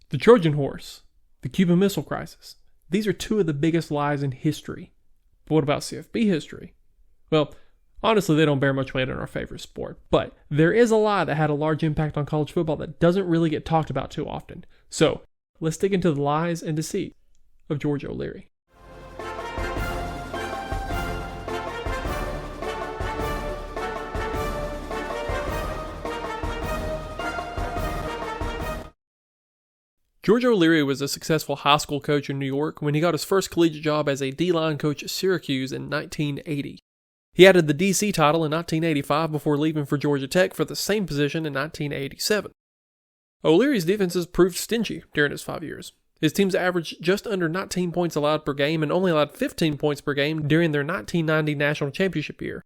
The Trojan horse, the Cuban Missile Crisis. These are two of the biggest lies in history. But what about CFB history? Well, honestly, they don't bear much weight in our favorite sport. But there is a lie that had a large impact on college football that doesn't really get talked about too often. So, let's dig into the lies and deceit of George O'Leary. George O'Leary was a successful high school coach in New York when he got his first collegiate job as a D-line coach at Syracuse in 1980. He added the DC title in 1985 before leaving for Georgia Tech for the same position in 1987. O'Leary's defenses proved stingy during his 5 years. His teams averaged just under 19 points allowed per game and only allowed 15 points per game during their 1990 national championship year.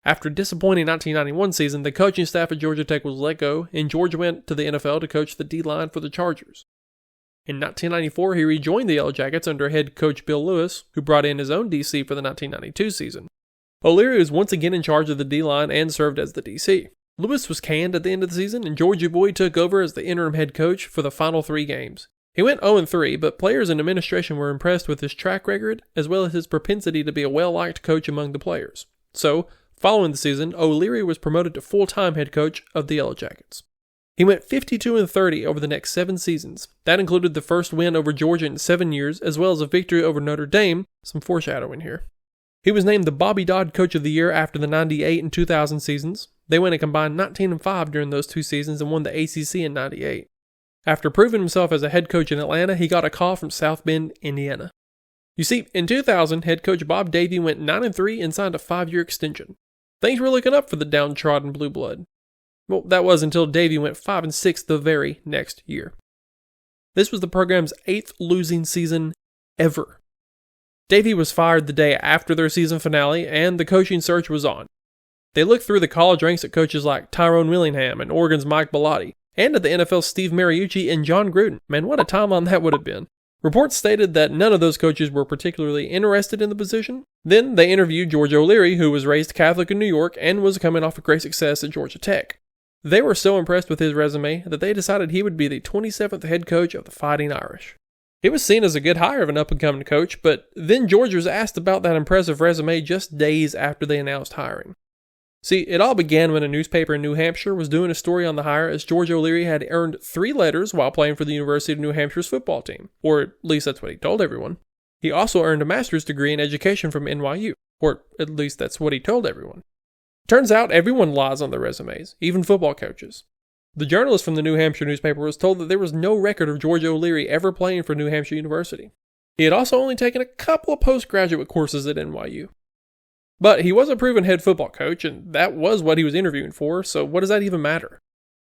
After a disappointing 1991 season, the coaching staff at Georgia Tech was let go, and George went to the NFL to coach the D-line for the Chargers. In 1994, he rejoined the Yellow Jackets under head coach Bill Lewis, who brought in his own DC for the 1992 season. O'Leary was once again in charge of the D-line and served as the DC. Lewis was canned at the end of the season, and George Boyd took over as the interim head coach for the final 3 games. He went 0-3, but players and administration were impressed with his track record, as well as his propensity to be a well-liked coach among the players. So, following the season, O'Leary was promoted to full-time head coach of the Yellow Jackets. He went 52-30 over the next 7 seasons. That included the first win over Georgia in 7 years, as well as a victory over Notre Dame, some foreshadowing here. He was named the Bobby Dodd Coach of the Year after the 98 and 2000 seasons. They went a combined 19-5 during those 2 seasons and won the ACC in 98. After proving himself as a head coach in Atlanta, he got a call from South Bend, Indiana. You see, in 2000, head coach Bob Davie went 9-3 and signed a 5-year extension. Things were looking up for the downtrodden blue blood. Well, that was until Davie went 5-6 the very next year. This was the program's 8th losing season ever. Davie was fired the day after their season finale, and the coaching search was on. They looked through the college ranks at coaches like Tyrone Willingham and Oregon's Mike Bellotti, and at the NFL's Steve Mariucci and John Gruden. Man, what a timeline that would have been. Reports stated that none of those coaches were particularly interested in the position. Then they interviewed George O'Leary, who was raised Catholic in New York and was coming off a great success at Georgia Tech. They were so impressed with his resume that they decided he would be the 27th head coach of the Fighting Irish. He was seen as a good hire of an up-and-coming coach, but then George was asked about that impressive resume just days after they announced hiring. See, it all began when a newspaper in New Hampshire was doing a story on the hire, as George O'Leary had earned 3 letters while playing for the University of New Hampshire's football team, or at least that's what he told everyone. He also earned a master's degree in education from NYU, or at least that's what he told everyone. Turns out everyone lies on their resumes, even football coaches. The journalist from the New Hampshire newspaper was told that there was no record of George O'Leary ever playing for New Hampshire University. He had also only taken a couple of postgraduate courses at NYU. But he was a proven head football coach, and that was what he was interviewing for, so what does that even matter?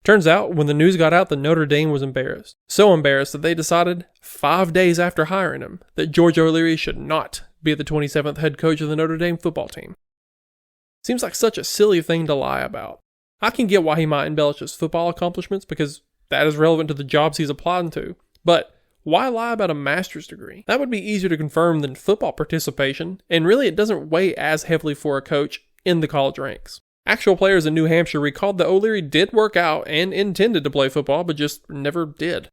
Turns out, when the news got out that Notre Dame was embarrassed, so embarrassed that they decided, 5 days after hiring him, that George O'Leary should not be the 27th head coach of the Notre Dame football team. Seems like such a silly thing to lie about. I can get why he might embellish his football accomplishments because that is relevant to the jobs he's applying to, but why lie about a master's degree? That would be easier to confirm than football participation, and really it doesn't weigh as heavily for a coach in the college ranks. Actual players in New Hampshire recalled that O'Leary did work out and intended to play football, but just never did.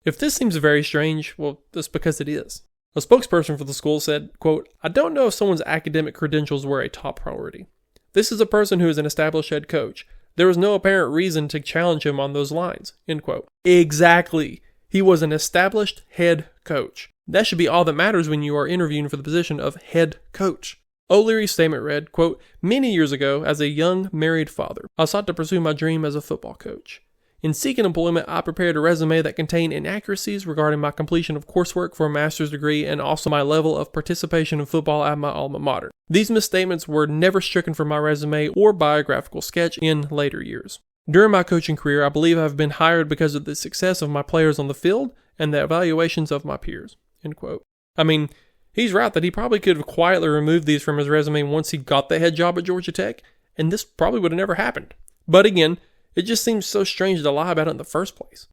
If this seems very strange, well, that's because it is. A spokesperson for the school said, quote, "I don't know if someone's academic credentials were a top priority. This is a person who is an established head coach. There was no apparent reason to challenge him on those lines." End quote. Exactly. He was an established head coach. That should be all that matters when you are interviewing for the position of head coach. O'Leary's statement read, quote, "Many years ago, as a young married father, I sought to pursue my dream as a football coach. In seeking employment, I prepared a resume that contained inaccuracies regarding my completion of coursework for a master's degree and also my level of participation in football at my alma mater. These misstatements were never stricken from my resume or biographical sketch in later years. During my coaching career, I believe I have been hired because of the success of my players on the field and the evaluations of my peers." End quote. I mean, he's right that he probably could have quietly removed these from his resume once he got the head job at Georgia Tech, and this probably would have never happened. But again, it just seems so strange to lie about it in the first place.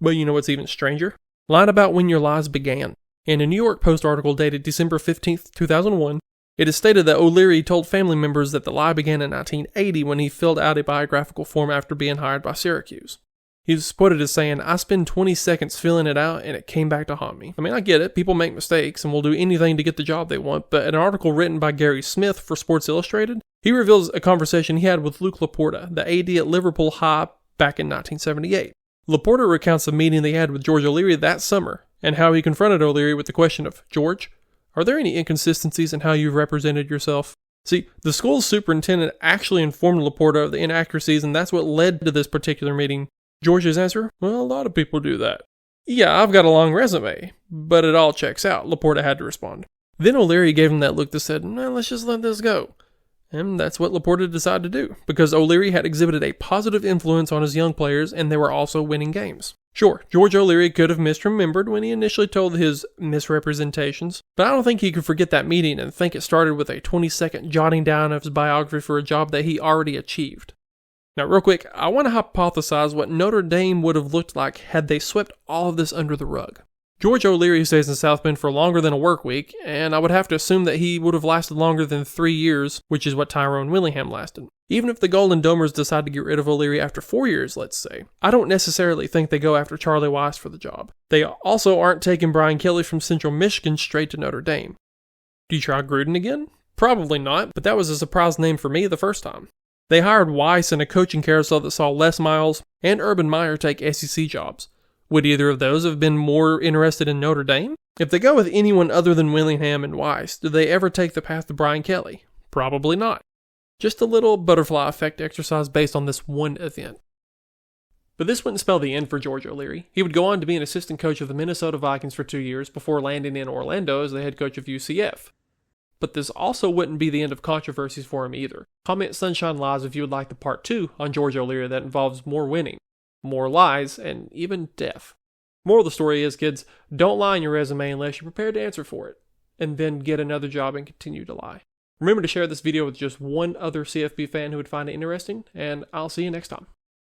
But you know what's even stranger? Lying about when your lies began. In a New York Post article dated December 15th, 2001, it is stated that O'Leary told family members that the lie began in 1980 when he filled out a biographical form after being hired by Syracuse. He was quoted as saying, "I spent 20 seconds filling it out and it came back to haunt me." I mean, I get it. People make mistakes and will do anything to get the job they want, but in an article written by Gary Smith for Sports Illustrated, he reveals a conversation he had with Luke Laporta, the AD at Liverpool High back in 1978. Laporta recounts a meeting they had with George O'Leary that summer and how he confronted O'Leary with the question of, "George, are there any inconsistencies in how you've represented yourself?" See, the school's superintendent actually informed Laporta of the inaccuracies, and that's what led to this particular meeting. George's answer? "Well, a lot of people do that." "Yeah, I've got a long resume, but it all checks out," Laporta had to respond. Then O'Leary gave him that look that said, "No, let's just let this go." And that's what Laporta decided to do, because O'Leary had exhibited a positive influence on his young players, and they were also winning games. Sure, George O'Leary could have misremembered when he initially told his misrepresentations, but I don't think he could forget that meeting and think it started with a 20-second jotting down of his biography for a job that he already achieved. Now, real quick, I want to hypothesize what Notre Dame would have looked like had they swept all of this under the rug. George O'Leary stays in South Bend for longer than a work week, and I would have to assume that he would have lasted longer than 3 years, which is what Tyrone Willingham lasted. Even if the Golden Domers decide to get rid of O'Leary after 4 years, let's say, I don't necessarily think they go after Charlie Weiss for the job. They also aren't taking Brian Kelly from Central Michigan straight to Notre Dame. Do you try Gruden again? Probably not, but that was a surprise name for me the first time. They hired Weiss in a coaching carousel that saw Les Miles and Urban Meyer take SEC jobs. Would either of those have been more interested in Notre Dame? If they go with anyone other than Willingham and Weiss, do they ever take the path to Brian Kelly? Probably not. Just a little butterfly effect exercise based on this one event. But this wouldn't spell the end for George O'Leary. He would go on to be an assistant coach of the Minnesota Vikings for 2 years before landing in Orlando as the head coach of UCF. But this also wouldn't be the end of controversies for him either. Comment Sunshine Lies if you would like the part 2 on George O'Leary that involves more winning, more lies, and even death. Moral of the story is, kids, don't lie in your resume unless you're prepared to answer for it, and then get another job and continue to lie. Remember to share this video with just one other CFB fan who would find it interesting, and I'll see you next time.